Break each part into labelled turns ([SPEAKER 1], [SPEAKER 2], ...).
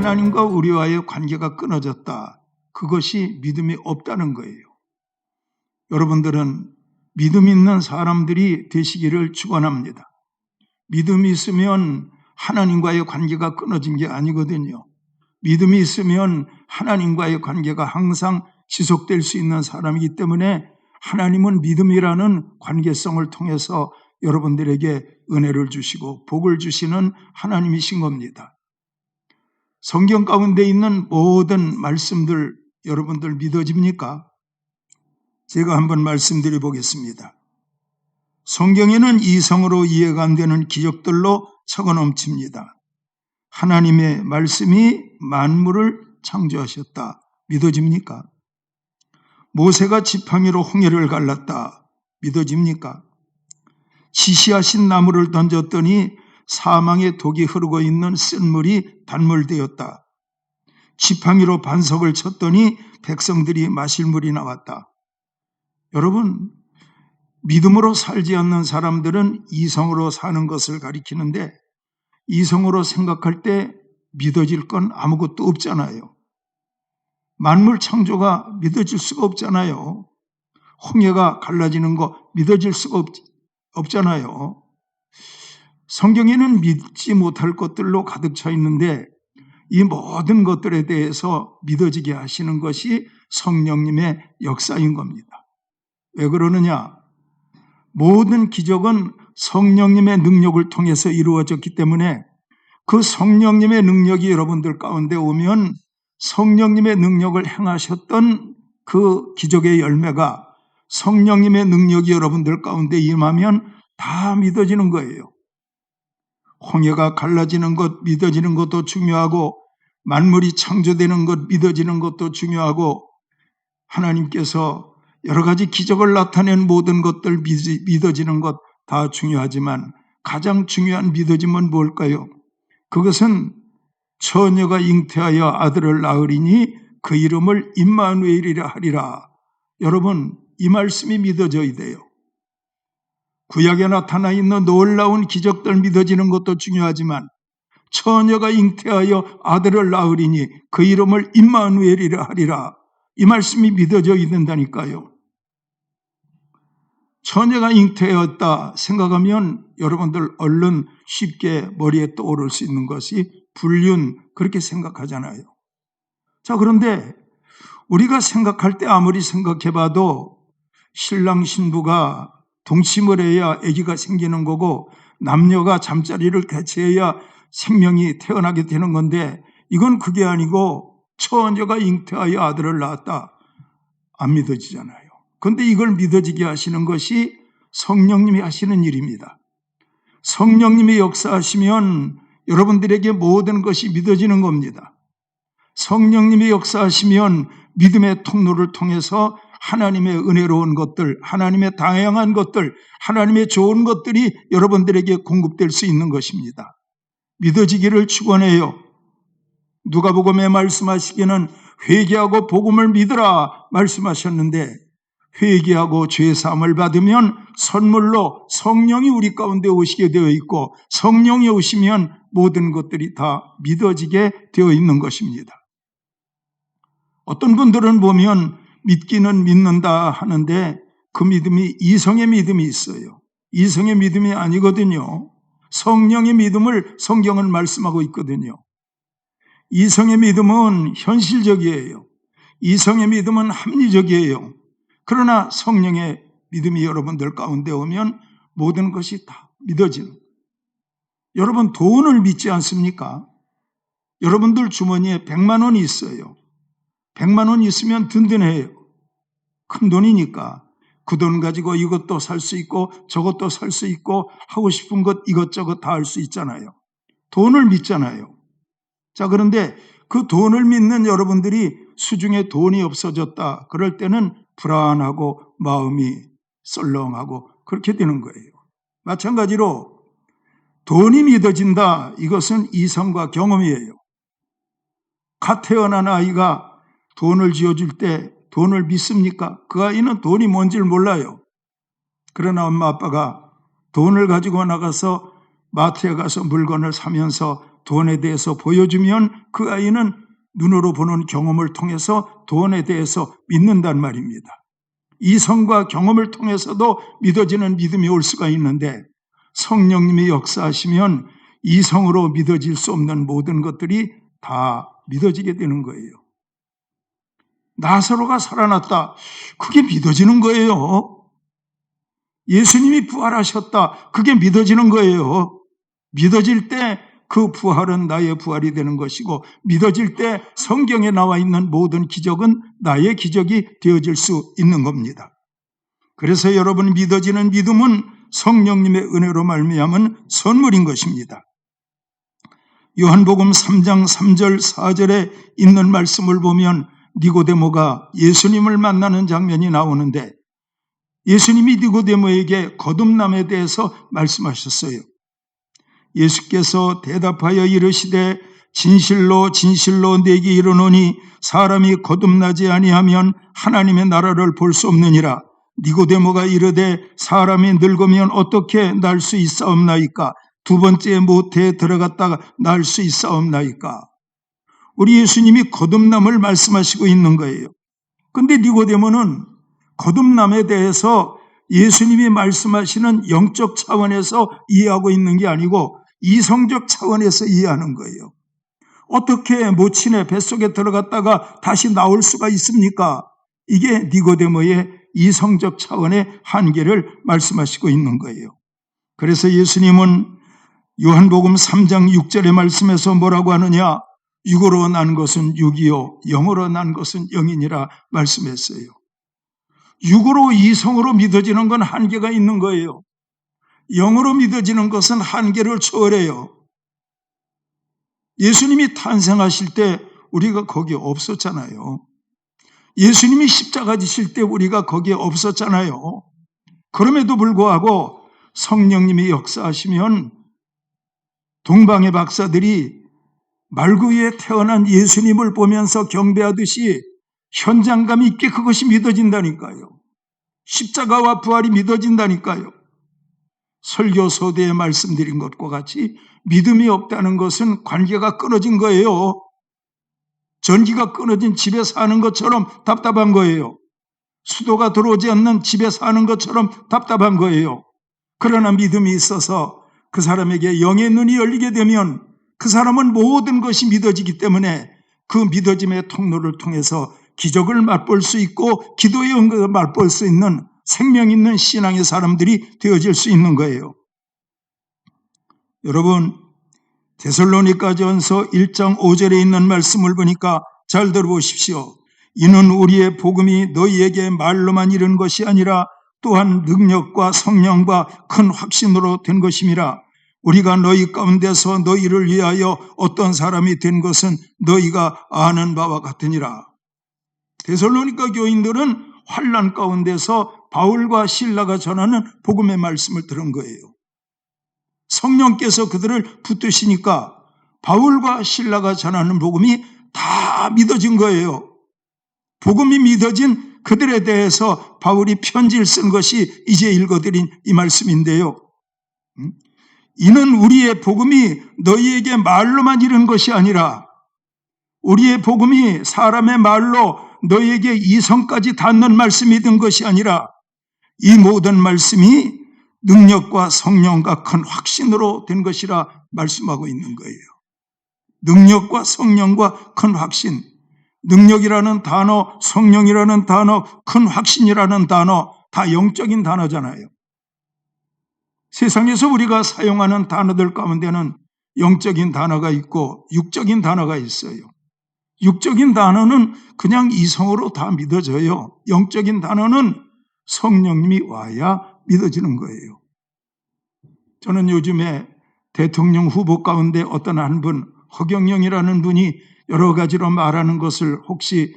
[SPEAKER 1] 하나님과 우리와의 관계가 끊어졌다. 그것이 믿음이 없다는 거예요. 여러분들은 믿음 있는 사람들이 되시기를 축원합니다. 믿음이 있으면 하나님과의 관계가 끊어진 게 아니거든요. 믿음이 있으면 하나님과의 관계가 항상 지속될 수 있는 사람이기 때문에 하나님은 믿음이라는 관계성을 통해서 여러분들에게 은혜를 주시고 복을 주시는 하나님이신 겁니다. 성경 가운데 있는 모든 말씀들 여러분들 믿어집니까? 제가 한번 말씀드려 보겠습니다. 성경에는 이성으로 이해가 안 되는 기적들로 차고 넘칩니다. 하나님의 말씀이 만물을 창조하셨다. 믿어집니까? 모세가 지팡이로 홍해를 갈랐다. 믿어집니까? 지시하신 나무를 던졌더니 사망의 독이 흐르고 있는 쓴물이 단물되었다. 지팡이로 반석을 쳤더니 백성들이 마실 물이 나왔다. 여러분, 믿음으로 살지 않는 사람들은 이성으로 사는 것을 가리키는데 이성으로 생각할 때 믿어질 건 아무것도 없잖아요. 만물 창조가 믿어질 수가 없잖아요. 홍해가 갈라지는 거 믿어질 수가 없잖아요. 성경에는 믿지 못할 것들로 가득 차 있는데 이 모든 것들에 대해서 믿어지게 하시는 것이 성령님의 역사인 겁니다. 왜 그러느냐? 모든 기적은 성령님의 능력을 통해서 이루어졌기 때문에 그 성령님의 능력이 여러분들 가운데 오면 성령님의 능력을 행하셨던 그 기적의 열매가 성령님의 능력이 여러분들 가운데 임하면 다 믿어지는 거예요. 홍해가 갈라지는 것 믿어지는 것도 중요하고 만물이 창조되는 것 믿어지는 것도 중요하고 하나님께서 여러 가지 기적을 나타낸 모든 것들 믿어지는 것 다 중요하지만 가장 중요한 믿어짐은 뭘까요? 그것은 처녀가 잉태하여 아들을 낳으리니 그 이름을 임마누엘이라 하리라. 여러분, 이 말씀이 믿어져야 돼요. 구약에 나타나 있는 놀라운 기적들 믿어지는 것도 중요하지만 처녀가 잉태하여 아들을 낳으리니 그 이름을 임마누엘이라 하리라. 이 말씀이 믿어져야 된다니까요. 처녀가 잉태하였다 생각하면 여러분들 얼른 쉽게 머리에 떠오를 수 있는 것이 불륜 그렇게 생각하잖아요. 자, 그런데 우리가 생각할 때 아무리 생각해봐도 신랑 신부가 동침을 해야 아기가 생기는 거고 남녀가 잠자리를 개체해야 생명이 태어나게 되는 건데 이건 그게 아니고 처녀가 잉태하여 아들을 낳았다. 안 믿어지잖아요. 그런데 이걸 믿어지게 하시는 것이 성령님이 하시는 일입니다. 성령님이 역사하시면 여러분들에게 모든 것이 믿어지는 겁니다. 성령님이 역사하시면 믿음의 통로를 통해서 하나님의 은혜로운 것들, 하나님의 다양한 것들, 하나님의 좋은 것들이 여러분들에게 공급될 수 있는 것입니다. 믿어지기를 축원해요. 누가복음에 말씀하시기는 회개하고 복음을 믿으라 말씀하셨는데 회개하고 죄사함을 받으면 선물로 성령이 우리 가운데 오시게 되어 있고 성령이 오시면 모든 것들이 다 믿어지게 되어 있는 것입니다. 어떤 분들은 보면 믿기는 믿는다 하는데 그 믿음이 이성의 믿음이 있어요. 이성의 믿음이 아니거든요. 성령의 믿음을 성경은 말씀하고 있거든요. 이성의 믿음은 현실적이에요. 이성의 믿음은 합리적이에요. 그러나 성령의 믿음이 여러분들 가운데 오면 모든 것이 다 믿어지는. 여러분 돈을 믿지 않습니까? 여러분들 주머니에 100만 원이 있어요. 100만 원 있으면 든든해요. 큰 돈이니까 그 돈 가지고 이것도 살 수 있고 저것도 살 수 있고 하고 싶은 것 이것저것 다 할 수 있잖아요. 돈을 믿잖아요. 자, 그런데 그 돈을 믿는 여러분들이 수중에 돈이 없어졌다. 그럴 때는 불안하고 마음이 썰렁하고 그렇게 되는 거예요. 마찬가지로 돈이 믿어진다. 이것은 이성과 경험이에요. 갓 태어난 아이가 돈을 쥐어줄 때 돈을 믿습니까? 그 아이는 돈이 뭔지를 몰라요. 그러나 엄마 아빠가 돈을 가지고 나가서 마트에 가서 물건을 사면서 돈에 대해서 보여주면 그 아이는 눈으로 보는 경험을 통해서 돈에 대해서 믿는단 말입니다. 이성과 경험을 통해서도 믿어지는 믿음이 올 수가 있는데 성령님이 역사하시면 이성으로 믿어질 수 없는 모든 것들이 다 믿어지게 되는 거예요. 나사로가 살아났다. 그게 믿어지는 거예요. 예수님이 부활하셨다. 그게 믿어지는 거예요. 믿어질 때 그 부활은 나의 부활이 되는 것이고 믿어질 때 성경에 나와 있는 모든 기적은 나의 기적이 되어질 수 있는 겁니다. 그래서 여러분 믿어지는 믿음은 성령님의 은혜로 말미암은 선물인 것입니다. 요한복음 3장 3절 4절에 있는 말씀을 보면 니고데모가 예수님을 만나는 장면이 나오는데 예수님이 니고데모에게 거듭남에 대해서 말씀하셨어요. 예수께서 대답하여 이르시되 진실로 진실로 내게 이르노니 사람이 거듭나지 아니하면 하나님의 나라를 볼 수 없느니라. 니고데모가 이르되 사람이 늙으면 어떻게 날 수 있사옵나이까? 두 번째 모태에 들어갔다가 날 수 있사옵나이까? 우리 예수님이 거듭남을 말씀하시고 있는 거예요. 그런데 니고데모는 거듭남에 대해서 예수님이 말씀하시는 영적 차원에서 이해하고 있는 게 아니고 이성적 차원에서 이해하는 거예요. 어떻게 모친의 뱃속에 들어갔다가 다시 나올 수가 있습니까? 이게 니고데모의 이성적 차원의 한계를 말씀하시고 있는 거예요. 그래서 예수님은 요한복음 3장 6절의 말씀에서 뭐라고 하느냐? 육으로 난 것은 육이요 영으로 난 것은 영이니라 말씀했어요. 육으로 이성으로 믿어지는 건 한계가 있는 거예요. 영으로 믿어지는 것은 한계를 초월해요. 예수님이 탄생하실 때 우리가 거기에 없었잖아요. 예수님이 십자가 지실 때 우리가 거기에 없었잖아요. 그럼에도 불구하고 성령님이 역사하시면 동방의 박사들이 말구 위에 태어난 예수님을 보면서 경배하듯이 현장감 있게 그것이 믿어진다니까요. 십자가와 부활이 믿어진다니까요. 설교 소대에 말씀드린 것과 같이 믿음이 없다는 것은 관계가 끊어진 거예요. 전기가 끊어진 집에 사는 것처럼 답답한 거예요. 수도가 들어오지 않는 집에 사는 것처럼 답답한 거예요. 그러나 믿음이 있어서 그 사람에게 영의 눈이 열리게 되면 그 사람은 모든 것이 믿어지기 때문에 그 믿어짐의 통로를 통해서 기적을 맛볼 수 있고 기도의 응답을 맛볼 수 있는 생명 있는 신앙의 사람들이 되어질 수 있는 거예요. 여러분 데살로니가전서 1장 5절에 있는 말씀을 보니까 잘 들어보십시오. 이는 우리의 복음이 너희에게 말로만 이른 것이 아니라 또한 능력과 성령과 큰 확신으로 된 것임이라. 우리가 너희 가운데서 너희를 위하여 어떤 사람이 된 것은 너희가 아는 바와 같으니라. 데살로니가 교인들은 환난 가운데서 바울과 실라가 전하는 복음의 말씀을 들은 거예요. 성령께서 그들을 붙드시니까 바울과 실라가 전하는 복음이 다 믿어진 거예요. 복음이 믿어진 그들에 대해서 바울이 편지를 쓴 것이 이제 읽어드린 이 말씀인데요. 이는 우리의 복음이 너희에게 말로만 이른 것이 아니라 우리의 복음이 사람의 말로 너희에게 이성까지 닿는 말씀이 된 것이 아니라 이 모든 말씀이 능력과 성령과 큰 확신으로 된 것이라 말씀하고 있는 거예요. 능력과 성령과 큰 확신. 능력이라는 단어, 성령이라는 단어, 큰 확신이라는 단어 다 영적인 단어잖아요. 세상에서 우리가 사용하는 단어들 가운데는 영적인 단어가 있고 육적인 단어가 있어요. 육적인 단어는 그냥 이성으로 다 믿어져요. 영적인 단어는 성령님이 와야 믿어지는 거예요. 저는 요즘에 대통령 후보 가운데 어떤 한 분, 허경영이라는 분이 여러 가지로 말하는 것을 혹시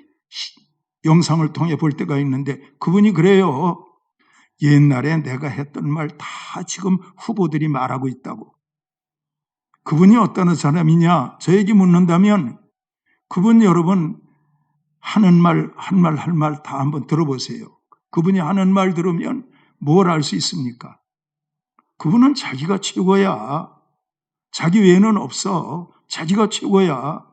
[SPEAKER 1] 영상을 통해 볼 때가 있는데 그분이 그래요. 옛날에 내가 했던 말 다 지금 후보들이 말하고 있다고. 그분이 어떤 사람이냐? 저에게 묻는다면 그분 여러분 하는 말, 한 말, 할 말 다 한번 들어보세요. 그분이 하는 말 들으면 뭘 알 수 있습니까? 그분은 자기가 최고야. 자기 외에는 없어. 자기가 최고야.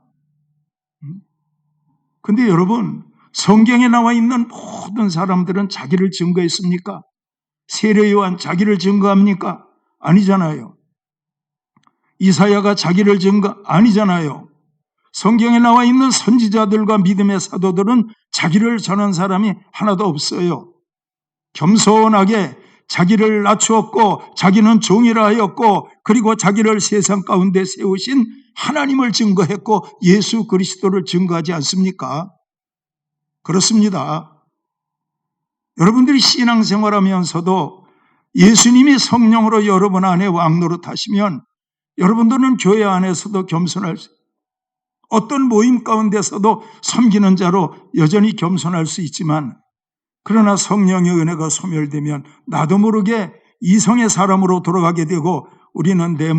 [SPEAKER 1] 근데 여러분, 성경에 나와 있는 모든 사람들은 자기를 증거했습니까? 세례 요한 자기를 증거합니까? 아니잖아요. 이사야가 자기를 증거 아니잖아요. 성경에 나와 있는 선지자들과 믿음의 사도들은 자기를 전한 사람이 하나도 없어요. 겸손하게 자기를 낮추었고 자기는 종이라 하였고 그리고 자기를 세상 가운데 세우신 하나님을 증거했고 예수 그리스도를 증거하지 않습니까? 그렇습니다. 여러분들이 신앙생활하면서도 예수님이 성령으로 여러분 안에 왕노릇하시면 여러분들은 교회 안에서도 겸손할 수, 어떤 모임 가운데서도 섬기는 자로 여전히 겸손할 수 있지만 그러나 성령의 은혜가 소멸되면 나도 모르게 이성의 사람으로 돌아가게 되고 우리는 내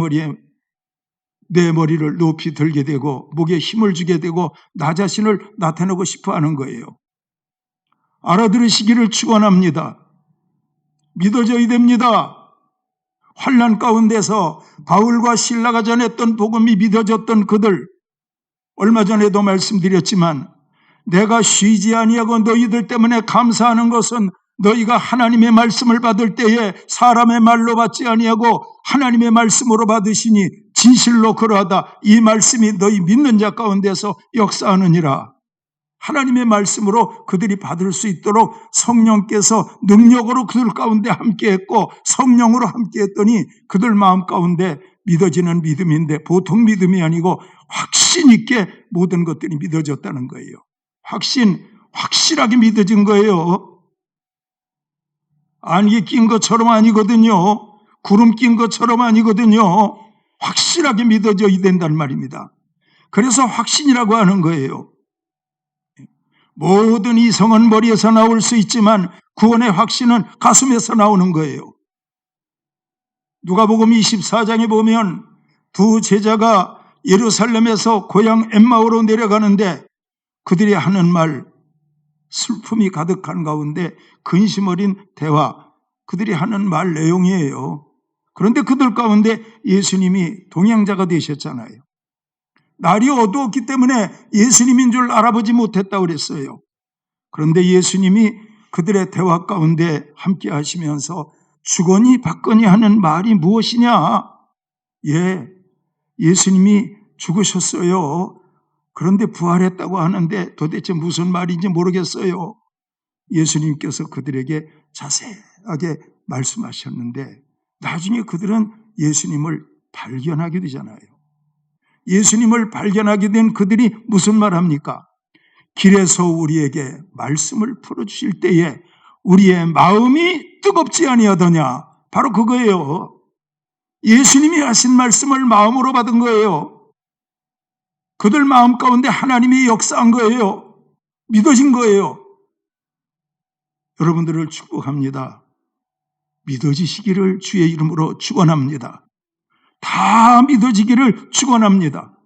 [SPEAKER 1] 머리를 높이 들게 되고 목에 힘을 주게 되고 나 자신을 나타내고 싶어 하는 거예요. 알아들으시기를 축원합니다. 믿어져야 됩니다. 환난 가운데서 바울과 실라가 전했던 복음이 믿어졌던 그들, 얼마 전에도 말씀드렸지만 내가 쉬지 아니하고 너희들 때문에 감사하는 것은 너희가 하나님의 말씀을 받을 때에 사람의 말로 받지 아니하고 하나님의 말씀으로 받으시니 진실로 그러하다. 이 말씀이 너희 믿는 자 가운데서 역사하느니라. 하나님의 말씀으로 그들이 받을 수 있도록 성령께서 능력으로 그들 가운데 함께했고 성령으로 함께했더니 그들 마음 가운데 믿어지는 믿음인데 보통 믿음이 아니고 확신 있게 모든 것들이 믿어졌다는 거예요. 확실하게 믿어진 거예요. 안개 낀 것처럼 아니거든요. 구름 낀 것처럼 아니거든요. 확실하게 믿어져야 된다는 말입니다. 그래서 확신이라고 하는 거예요. 모든 이성은 머리에서 나올 수 있지만 구원의 확신은 가슴에서 나오는 거예요. 누가복음 24장에 보면 두 제자가 예루살렘에서 고향 엠마오로 내려가는데 그들이 하는 말, 슬픔이 가득한 가운데 근심 어린 대화, 그들이 하는 말 내용이에요. 그런데 그들 가운데 예수님이 동행자가 되셨잖아요. 날이 어두웠기 때문에 예수님인 줄 알아보지 못했다고 그랬어요. 그런데 예수님이 그들의 대화 가운데 함께 하시면서 주거니 받거니 하는 말이 무엇이냐? 예수님이 죽으셨어요. 그런데 부활했다고 하는데 도대체 무슨 말인지 모르겠어요. 예수님께서 그들에게 자세하게 말씀하셨는데 나중에 그들은 예수님을 발견하게 되잖아요. 예수님을 발견하게 된 그들이 무슨 말 합니까? 길에서 우리에게 말씀을 풀어주실 때에 우리의 마음이 뜨겁지 아니하더냐? 바로 그거예요. 예수님이 하신 말씀을 마음으로 받은 거예요. 그들 마음 가운데 하나님이 역사한 거예요. 믿어진 거예요. 여러분들을 축복합니다. 믿어지시기를 주의 이름으로 축원합니다. 다 믿어지기를 축원합니다.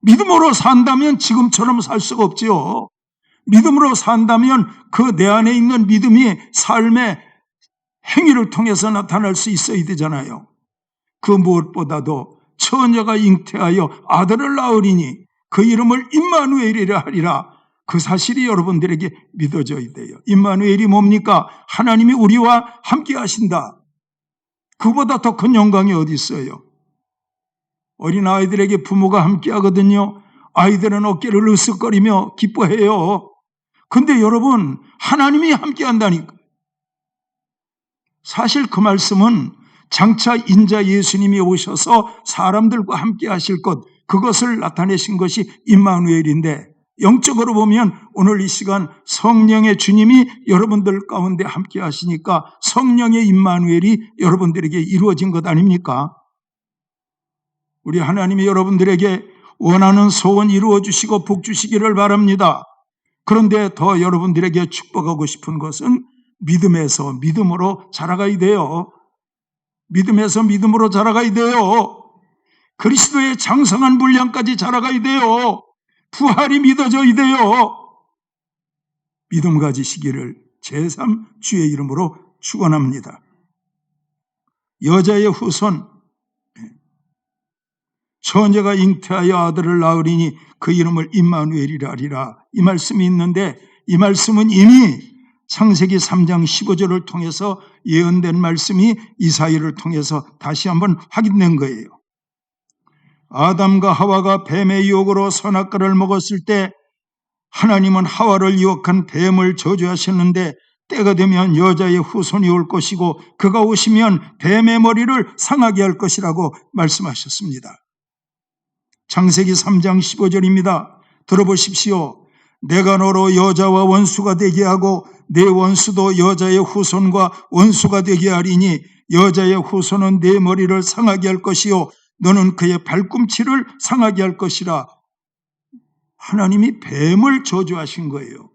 [SPEAKER 1] 믿음으로 산다면 지금처럼 살 수가 없지요. 믿음으로 산다면 그 내 안에 있는 믿음이 삶의 행위를 통해서 나타날 수 있어야 되잖아요. 그 무엇보다도 처녀가 잉태하여 아들을 낳으리니 그 이름을 임마누엘이라 하리라. 그 사실이 여러분들에게 믿어져야 돼요. 임마누엘이 뭡니까? 하나님이 우리와 함께 하신다. 그보다 더 큰 영광이 어디 있어요? 어린아이들에게 부모가 함께 하거든요. 아이들은 어깨를 으쓱거리며 기뻐해요. 근데 여러분, 하나님이 함께 한다니까. 사실 그 말씀은 장차 인자 예수님이 오셔서 사람들과 함께 하실 것, 그것을 나타내신 것이 임마누엘인데 영적으로 보면 오늘 이 시간 성령의 주님이 여러분들 가운데 함께 하시니까 성령의 임마누엘이 여러분들에게 이루어진 것 아닙니까? 우리 하나님이 여러분들에게 원하는 소원 이루어 주시고 복 주시기를 바랍니다. 그런데 더 여러분들에게 축복하고 싶은 것은 믿음에서 믿음으로 자라가야 돼요. 믿음에서 믿음으로 자라가야 돼요. 그리스도의 장성한 분량까지 자라가야 돼요. 부활이 믿어져야 돼요. 믿음 가지시기를 제3 주의 이름으로 축원합니다. 여자의 후손, 처녀가 잉태하여 아들을 낳으리니 그 이름을 임마누엘이라 하리라. 이 말씀이 있는데 이 말씀은 이미 창세기 3장 15절을 통해서 예언된 말씀이 이사야를 통해서 다시 한번 확인된 거예요. 아담과 하와가 뱀의 유혹으로 선악과를 먹었을 때 하나님은 하와를 유혹한 뱀을 저주하셨는데 때가 되면 여자의 후손이 올 것이고 그가 오시면 뱀의 머리를 상하게 할 것이라고 말씀하셨습니다. 창세기 3장 15절입니다. 들어보십시오. 내가 너로 여자와 원수가 되게 하고 내 원수도 여자의 후손과 원수가 되게 하리니 여자의 후손은 내 머리를 상하게 할 것이요 너는 그의 발꿈치를 상하게 할 것이라. 하나님이 뱀을 저주하신 거예요.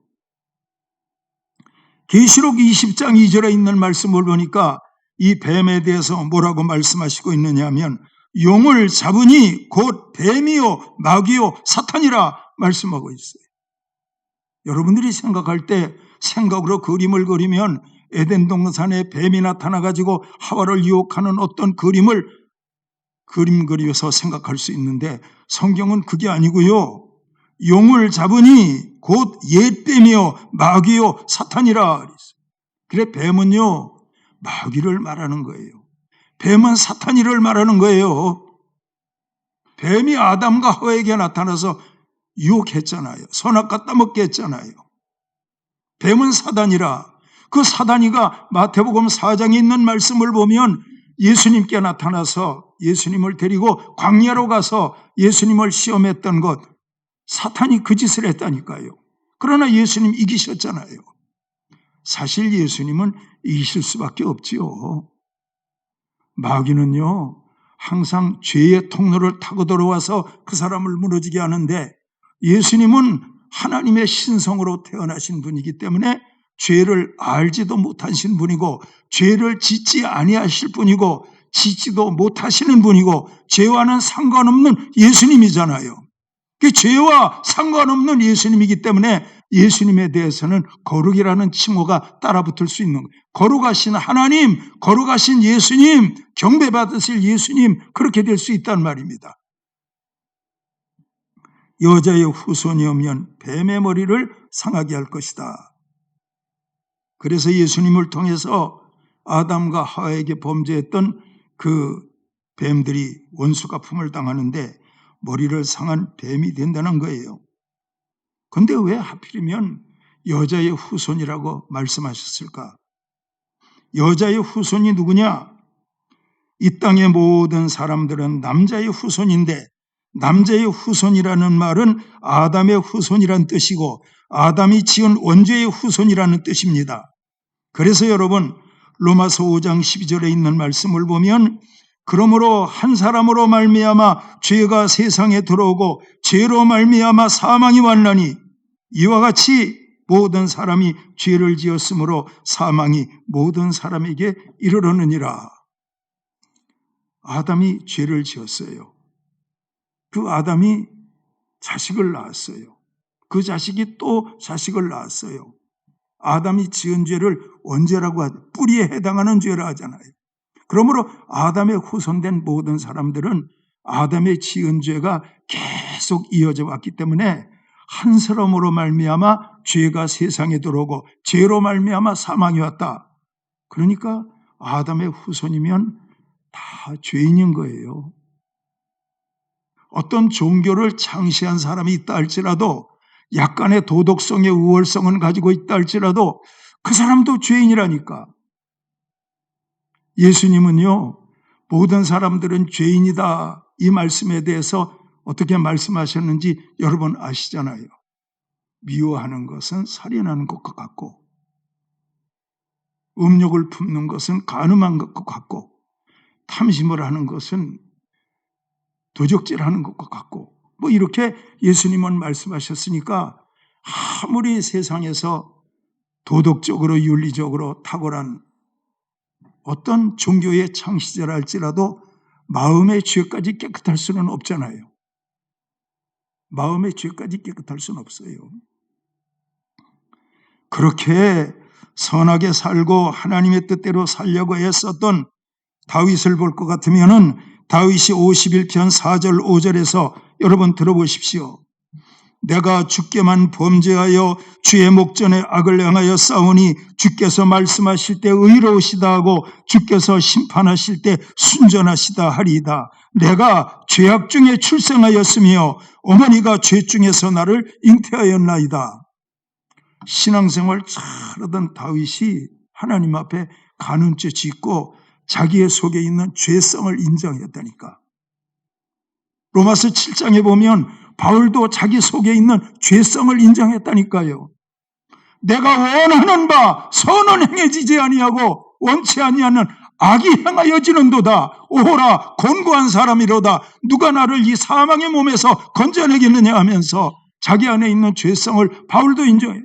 [SPEAKER 1] 계시록 20장 2절에 있는 말씀을 보니까 이 뱀에 대해서 뭐라고 말씀하시고 있느냐 하면 용을 잡으니 곧 뱀이요 마귀요 사탄이라 말씀하고 있어요. 여러분들이 생각할 때 생각으로 그림을 그리면 에덴 동산에 뱀이 나타나가지고 하와를 유혹하는 어떤 그림을 그림 그려서 생각할 수 있는데 성경은 그게 아니고요. 용을 잡으니 곧 옛뱀이요 마귀요 사탄이라. 그래 뱀은요 마귀를 말하는 거예요. 뱀은 사탄이를 말하는 거예요. 뱀이 아담과 하와에게 나타나서 유혹했잖아요. 선악과 따먹게 했잖아요. 뱀은 사단이라. 그 사단이가 마태복음 4장에 있는 말씀을 보면 예수님께 나타나서 예수님을 데리고 광야로 가서 예수님을 시험했던 것, 사탄이 그 짓을 했다니까요. 그러나 예수님 이기셨잖아요. 사실 예수님은 이기실 수밖에 없지요. 마귀는요 항상 죄의 통로를 타고 들어와서 그 사람을 무너지게 하는데 예수님은 하나님의 신성으로 태어나신 분이기 때문에 죄를 알지도 못하신 분이고 죄를 짓지 아니하실 분이고 짓지도 못하시는 분이고 죄와는 상관없는 예수님이잖아요. 그 죄와 상관없는 예수님이기 때문에 예수님에 대해서는 거룩이라는 칭호가 따라붙을 수 있는 거예요. 거룩하신 하나님, 거룩하신 예수님, 경배받으실 예수님, 그렇게 될 수 있단 말입니다. 여자의 후손이 오면 뱀의 머리를 상하게 할 것이다. 그래서 예수님을 통해서 아담과 하와에게 범죄했던 그 뱀들이 원수갚음을 당하는데 머리를 상한 뱀이 된다는 거예요. 그런데 왜 하필이면 여자의 후손이라고 말씀하셨을까? 여자의 후손이 누구냐? 이 땅의 모든 사람들은 남자의 후손인데 남자의 후손이라는 말은 아담의 후손이란 뜻이고 아담이 지은 원죄의 후손이라는 뜻입니다. 그래서 여러분 로마서 5장 12절에 있는 말씀을 보면 그러므로 한 사람으로 말미암아 죄가 세상에 들어오고 죄로 말미암아 사망이 왔나니 이와 같이 모든 사람이 죄를 지었으므로 사망이 모든 사람에게 이르렀느니라. 아담이 죄를 지었어요. 그 아담이 자식을 낳았어요. 그 자식이 또 자식을 낳았어요. 아담이 지은 죄를 원죄라고 하죠. 뿌리에 해당하는 죄라 하잖아요. 그러므로 아담의 후손된 모든 사람들은 아담의 지은 죄가 계속 이어져 왔기 때문에 한 사람으로 말미암아 죄가 세상에 들어오고 죄로 말미암아 사망이 왔다. 그러니까 아담의 후손이면 다 죄인인 거예요. 어떤 종교를 창시한 사람이 있다 할지라도 약간의 도덕성의 우월성은 가지고 있다 할지라도 그 사람도 죄인이라니까. 예수님은요 모든 사람들은 죄인이다 이 말씀에 대해서 어떻게 말씀하셨는지 여러분 아시잖아요. 미워하는 것은 살인하는 것과 같고 음욕을 품는 것은 간음한 것과 같고 탐심을 하는 것은 도적질하는 것과 같고 뭐 이렇게 예수님은 말씀하셨으니까 아무리 세상에서 도덕적으로 윤리적으로 탁월한 어떤 종교의 창시자라 할지라도 마음의 죄까지 깨끗할 수는 없잖아요. 마음의 죄까지 깨끗할 수는 없어요. 그렇게 선하게 살고 하나님의 뜻대로 살려고 애썼던 다윗을 볼 것 같으면은 다윗이 51편 4절 5절에서 여러분 들어보십시오. 내가 주께만 범죄하여 주의 목전에 악을 행하여 싸우니 주께서 말씀하실 때 의로우시다 하고 주께서 심판하실 때 순전하시다 하리이다. 내가 죄악 중에 출생하였으며 어머니가 죄 중에서 나를 잉태하였나이다. 신앙생활 잘하던 다윗이 하나님 앞에 간음죄 짓고 자기의 속에 있는 죄성을 인정했다니까. 로마서 7장에 보면 바울도 자기 속에 있는 죄성을 인정했다니까요. 내가 원하는 바 선은 행해지지 아니하고 원치 아니하는 악이 행하여지는도다. 오호라 곤고한 사람이로다. 누가 나를 이 사망의 몸에서 건져내겠느냐 하면서 자기 안에 있는 죄성을 바울도 인정해요.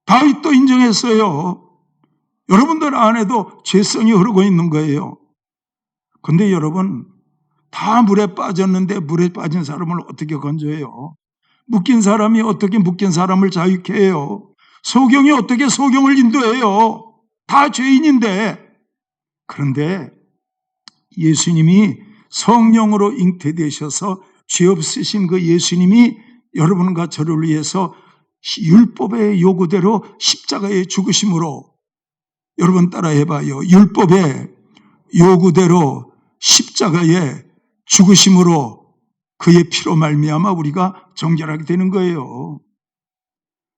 [SPEAKER 1] 다윗도 인정했어요. 여러분들 안에도 죄성이 흐르고 있는 거예요. 근데 여러분, 다 물에 빠졌는데 물에 빠진 사람을 어떻게 건져요? 묶인 사람이 어떻게 묶인 사람을 자유케 해요? 소경이 어떻게 소경을 인도해요? 다 죄인인데. 그런데 예수님이 성령으로 잉태되셔서 죄 없으신 그 예수님이 여러분과 저를 위해서 율법의 요구대로 십자가에 죽으심으로, 여러분 따라해봐요. 율법의 요구대로 십자가에 죽으심으로 그의 피로 말미암아 우리가 정결하게 되는 거예요.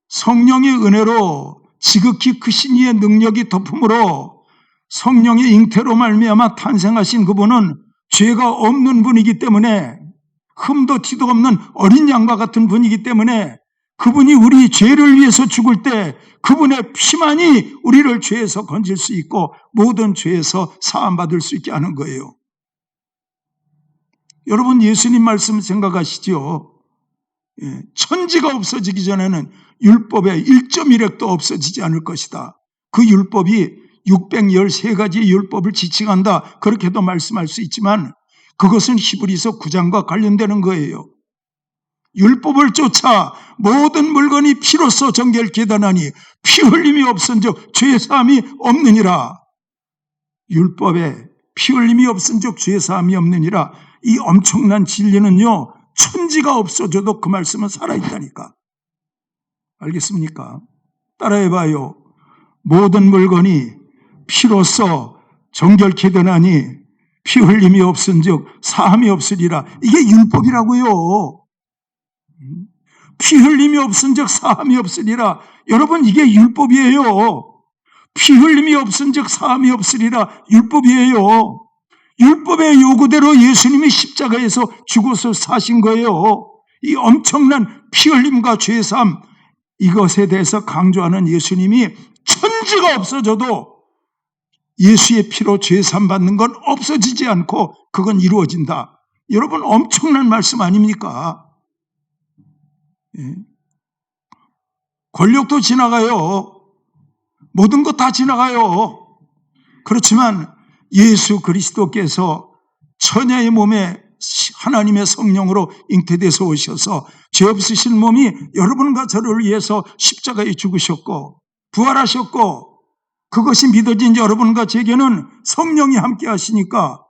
[SPEAKER 1] 성령의 은혜로 지극히 크신 이의 능력이 덮음으로 성령의 잉태로 말미암아 탄생하신 그분은 죄가 없는 분이기 때문에, 흠도 티도 없는 어린 양과 같은 분이기 때문에 그분이 우리 죄를 위해서 죽을 때 그분의 피만이 우리를 죄에서 건질 수 있고 모든 죄에서 사함받을 수 있게 하는 거예요. 여러분 예수님 말씀 생각하시죠? 천지가 없어지기 전에는 율법의 1.1획도 없어지지 않을 것이다. 그 율법이 613가지 율법을 지칭한다. 그렇게도 말씀할 수 있지만 그것은 히브리서 9장과 관련되는 거예요. 율법을 쫓아 모든 물건이 피로써 정결케 되나니 피 흘림이 없은즉 죄사함이 없느니라. 율법에 피 흘림이 없은즉 죄사함이 없느니라. 이 엄청난 진리는요, 천지가 없어져도 그 말씀은 살아있다니까. 알겠습니까? 따라해봐요. 모든 물건이 피로써 정결케 되나니 피 흘림이 없은즉 사함이 없으리라. 이게 율법이라고요. 피 흘림이 없은즉 사함이 없으리라. 여러분 이게 율법이에요. 피 흘림이 없은즉 사함이 없으리라. 율법이에요. 율법의 요구대로 예수님이 십자가에서 죽어서 사신 거예요. 이 엄청난 피 흘림과 죄사함, 이것에 대해서 강조하는 예수님이 천지가 없어져도 예수의 피로 죄사함 받는 건 없어지지 않고 그건 이루어진다. 여러분 엄청난 말씀 아닙니까? 권력도 지나가요. 모든 것 다 지나가요. 그렇지만 예수 그리스도께서 처녀의 몸에 하나님의 성령으로 잉태돼서 오셔서 죄 없으신 몸이 여러분과 저를 위해서 십자가에 죽으셨고 부활하셨고, 그것이 믿어진 여러분과 제게는 성령이 함께 하시니까,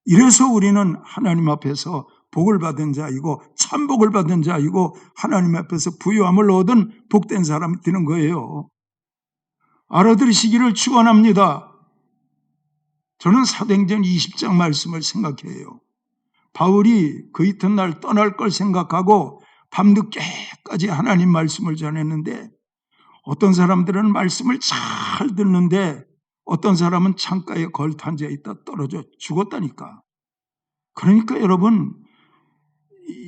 [SPEAKER 1] 이래서 우리는 하나님 앞에서 복을 받은 자이고 참복을 받은 자이고 하나님 앞에서 부요함을 얻은 복된 사람이 되는 거예요. 알아들으시기를 축원합니다. 저는 사도행전 20장 말씀을 생각해요. 바울이 그 이튿날 떠날 걸 생각하고 밤늦게까지 하나님 말씀을 전했는데, 어떤 사람들은 말씀을 잘 듣는데 어떤 사람은 창가에 걸터 앉아 있다 떨어져 죽었다니까. 그러니까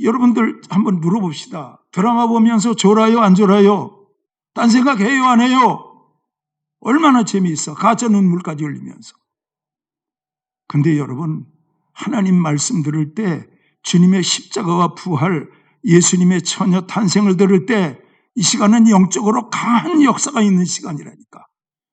[SPEAKER 1] 여러분들 한번 물어봅시다. 드라마 보면서 졸아요 안 졸아요? 딴 생각해요 안 해요? 얼마나 재미있어. 가짜 눈물까지 흘리면서. 근데 여러분, 하나님 말씀 들을 때, 주님의 십자가와 부활, 예수님의 처녀 탄생을 들을 때 이 시간은 영적으로 강한 역사가 있는 시간이라니까.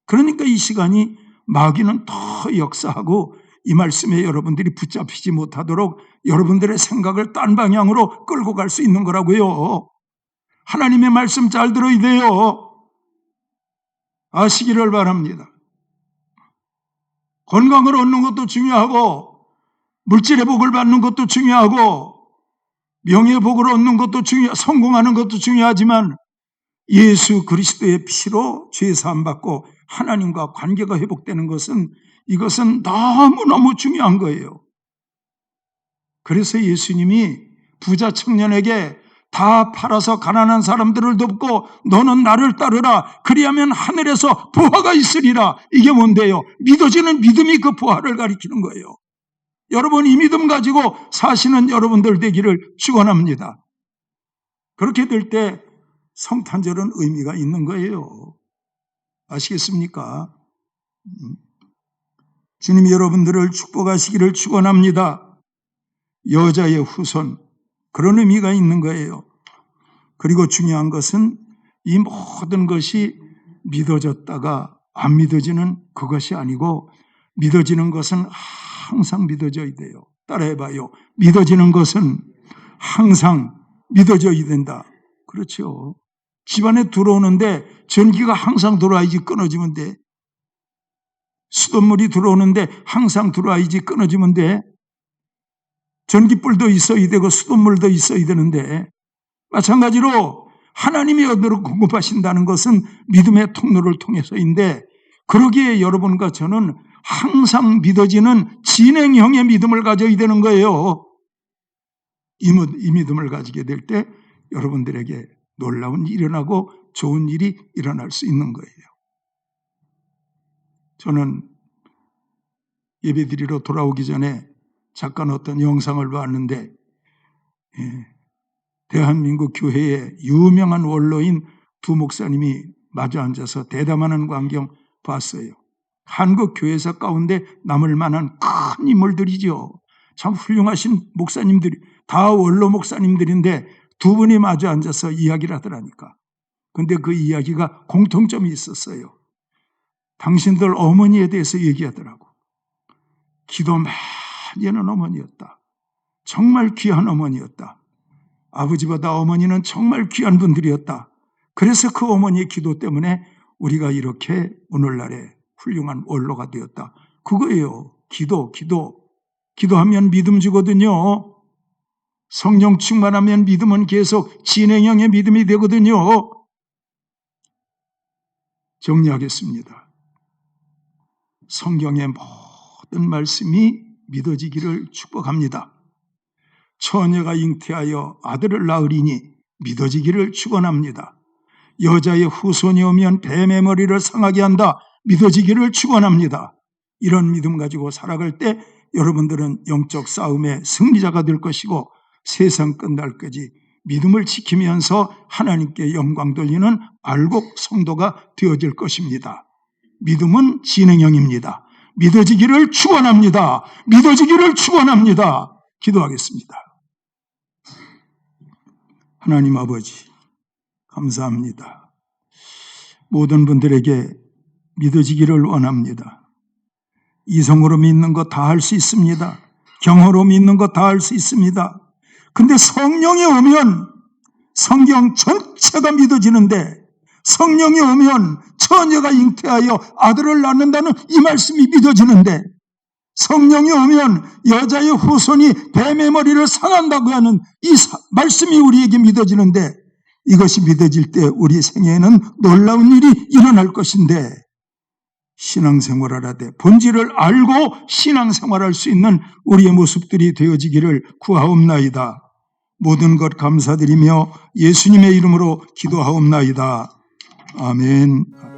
[SPEAKER 1] 그러니까 이 시간이 마귀는 더 역사하고 이 말씀에 여러분들이 붙잡히지 못하도록 여러분들의 생각을 딴 방향으로 끌고 갈 수 있는 거라고요. 하나님의 말씀 잘 들어야 돼요. 아시기를 바랍니다. 건강을 얻는 것도 중요하고 물질의 복을 받는 것도 중요하고 명예의 복을 얻는 것도 성공하는 것도 중요하지만 예수 그리스도의 피로 죄 사함 받고 하나님과 관계가 회복되는 것은 이것은 너무너무 중요한 거예요. 그래서 예수님이 부자 청년에게 다 팔아서 가난한 사람들을 돕고 너는 나를 따르라. 그리하면 하늘에서 부활가 있으리라. 이게 뭔데요? 믿어지는 믿음이 그 부활을 가리키는 거예요. 여러분 이 믿음 가지고 사시는 여러분들 되기를 축원합니다. 그렇게 될 때 성탄절은 의미가 있는 거예요. 아시겠습니까? 주님이 여러분들을 축복하시기를 축원합니다. 여자의 후손, 그런 의미가 있는 거예요. 그리고 중요한 것은 이 모든 것이 믿어졌다가 안 믿어지는 그것이 아니고 믿어지는 것은 항상 믿어져야 돼요. 따라해봐요. 믿어지는 것은 항상 믿어져야 된다. 그렇죠. 집안에 들어오는데 전기가 항상 들어와야지 끊어지면 돼. 수돗물이 들어오는데 항상 들어와야지 끊어지면 돼. 전기불도 있어야 되고 수돗물도 있어야 되는데 마찬가지로 하나님이 어디로 공급하신다는 것은 믿음의 통로를 통해서인데 그러기에 여러분과 저는 항상 믿어지는 진행형의 믿음을 가져야 되는 거예요. 이 믿음을 가지게 될 때 여러분들에게 놀라운 일이 일어나고 좋은 일이 일어날 수 있는 거예요. 저는 예배드리러 돌아오기 전에 잠깐 어떤 영상을 봤는데 대한민국 교회의 유명한 원로인 두 목사님이 마주 앉아서 대담하는 광경 봤어요. 한국 교회사 가운데 남을 만한 큰 인물들이죠. 참 훌륭하신 목사님들이 다 원로 목사님들인데 두 분이 마주 앉아서 이야기를 하더라니까. 근데 그 이야기가 공통점이 있었어요. 당신들 어머니에 대해서 얘기하더라고. 기도 많이 하는 어머니였다. 정말 귀한 어머니였다. 아버지보다 어머니는 정말 귀한 분들이었다. 그래서 그 어머니의 기도 때문에 우리가 이렇게 오늘날에 훌륭한 원로가 되었다. 그거예요. 기도하면 믿음 주거든요. 성령 충만하면 믿음은 계속 진행형의 믿음이 되거든요. 정리하겠습니다. 성경의 모든 말씀이 믿어지기를 축복합니다. 처녀가 잉태하여 아들을 낳으리니 믿어지기를 축원합니다. 여자의 후손이 오면 뱀의 머리를 상하게 한다. 믿어지기를 축원합니다. 이런 믿음 가지고 살아갈 때 여러분들은 영적 싸움의 승리자가 될 것이고 세상 끝날까지 믿음을 지키면서 하나님께 영광 돌리는 알곡 성도가 되어질 것입니다. 믿음은 진행형입니다. 믿어지기를 축원합니다. 믿어지기를 축원합니다. 기도하겠습니다. 하나님 아버지 감사합니다. 모든 분들에게 믿어지기를 원합니다. 이성으로 믿는 거 다 할 수 있습니다. 경험으로 믿는 거 다 할 수 있습니다. 근데 성령이 오면 성경 전체가 믿어지는데 성령이 오면 처녀가 잉태하여 아들을 낳는다는 이 말씀이 믿어지는데 성령이 오면 여자의 후손이 뱀의 머리를 상한다고 하는 이 말씀이 우리에게 믿어지는데 이것이 믿어질 때 우리 생애에는 놀라운 일이 일어날 것인데 신앙생활을 하되 본질을 알고 신앙생활할 수 있는 우리의 모습들이 되어지기를 구하옵나이다. 모든 것 감사드리며 예수님의 이름으로 기도하옵나이다. 아멘.